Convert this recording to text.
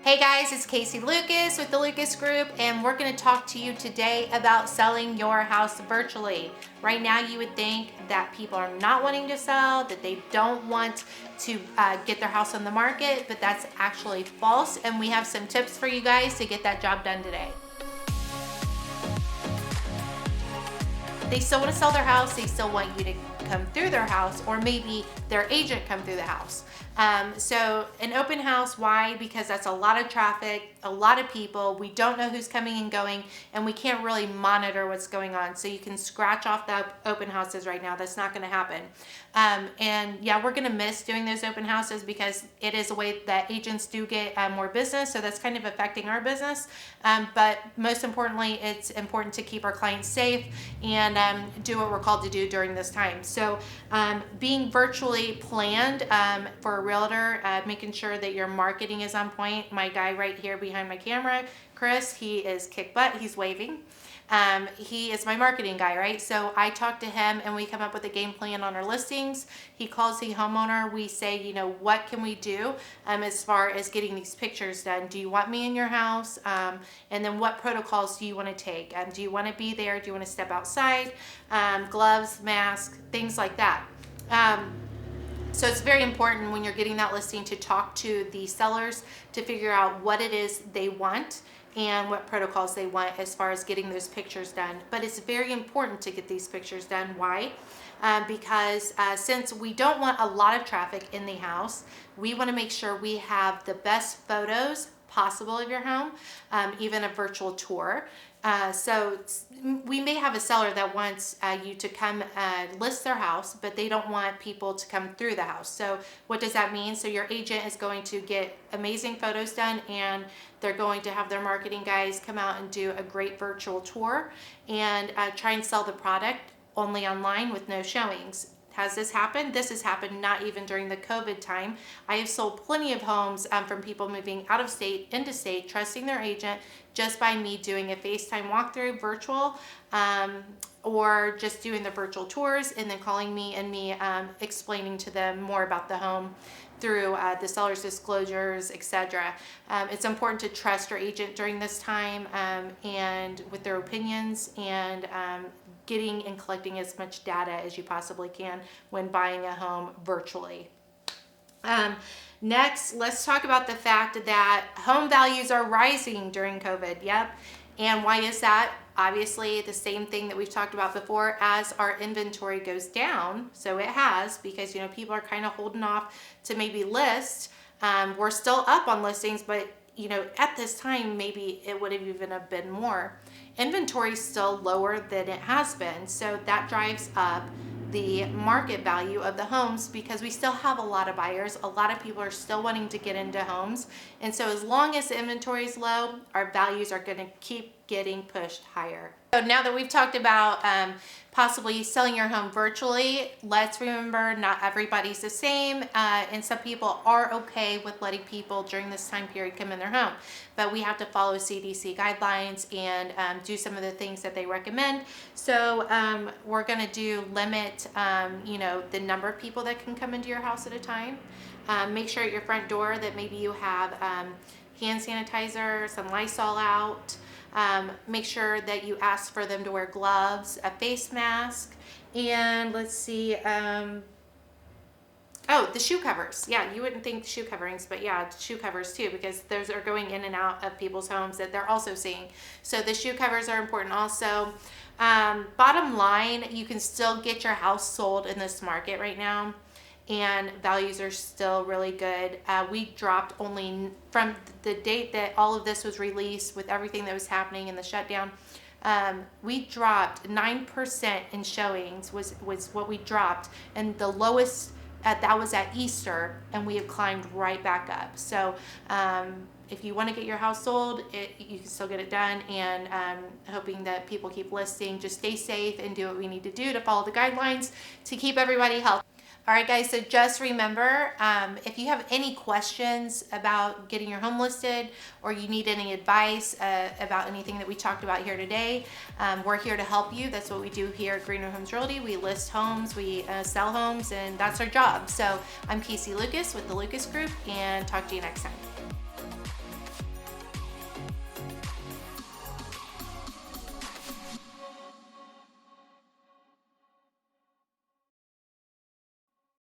Hey guys, it's Casey Lucas with the Lucas Group, and we're going to talk to you today about selling your house virtually. Right now, you would think that people are not wanting to sell, that they don't want to get their house on the market, but that's actually false, and we have some tips for you guys to get that job done today. They still want to sell their house, they still want you to come through their house, or maybe their agent come through the house. So an open house, why? Because that's a lot of traffic, a lot of people. We don't know who's coming and going, and we can't really monitor what's going on. So you can scratch off the open houses right now. That's not going to happen. And yeah, we're going to miss doing those open houses because it is a way that agents do get more business. So that's kind of affecting our business. But most importantly, it's important to keep our clients safe and do what we're called to do during this time. So being virtually planned for a realtor, making sure that your marketing is on point. My guy right here behind my camera, Chris, he is kick butt. He's waving. He is my marketing guy, right? So I talk to him and we come up with a game plan on our listings. He calls the homeowner. We say, you know, what can we do as far as getting these pictures done? Do you want me in your house? And then what protocols do you want to take? Do you want to be there? Do you want to step outside? Gloves, mask, things like that. So it's very important when you're getting that listing to talk to the sellers to figure out what it is they want and what protocols they want as far as getting those pictures done. But it's very important to get these pictures done. Why? Because since we don't want a lot of traffic in the house, we want to make sure we have the best photos possible of your home, even a virtual tour. So we may have a seller that wants you to come list their house, but they don't want people to come through the house. So what does that mean? So your agent is going to get amazing photos done, and they're going to have their marketing guys come out and do a great virtual tour and try and sell the product only online with no showings. Has this happened? This has happened not even during the COVID time. I have sold plenty of homes from people moving out of state into state, trusting their agent just by me doing a FaceTime walkthrough virtual or just doing the virtual tours and then calling me and me explaining to them more about the home through the seller's disclosures, etc. It's important to trust your agent during this time and with their opinions and getting and collecting as much data as you possibly can when buying a home virtually. Next, let's talk about the fact that home values are rising during COVID. Yep. And why is that? Obviously, the same thing that we've talked about before. As our inventory goes down, so it has, because people are kind of holding off to maybe list. We're still up on listings, but at this time, maybe it would have even have been more. Inventory is still lower than it has been, so that drives up the market value of the homes because we still have a lot of buyers. A lot of people are still wanting to get into homes, and so as long as the inventory is low, our values are going to keep getting pushed higher. So now that we've talked about possibly selling your home virtually, let's remember not everybody's the same, and some people are okay with letting people during this time period come in their home. But we have to follow CDC guidelines and do some of the things that they recommend. So we're going to limit the number of people that can come into your house at a time. Make sure at your front door that maybe you have hand sanitizer, some Lysol out. Make sure that you ask for them to wear gloves, a face mask, and let's see, oh, the shoe covers. Yeah, you wouldn't think shoe coverings, but yeah, shoe covers too, because those are going in and out of people's homes that they're also seeing. So the shoe covers are important also. Bottom line, you can still get your house sold in this market right now, and values are still really good. We dropped only from the date that all of this was released with everything that was happening in the shutdown. We dropped 9% in showings was what we dropped, and the lowest that was at Easter, and we have climbed right back up. So if you want to get your house sold, you can still get it done, and hoping that people keep listing. Just stay safe and do what we need to do to follow the guidelines to keep everybody healthy. All right, guys, so just remember, if you have any questions about getting your home listed or you need any advice about anything that we talked about here today, we're here to help you. That's what we do here at Greenwood Homes Realty. We list homes, we sell homes, and that's our job. So I'm Casey Lucas with the Lucas Group, and talk to you next time.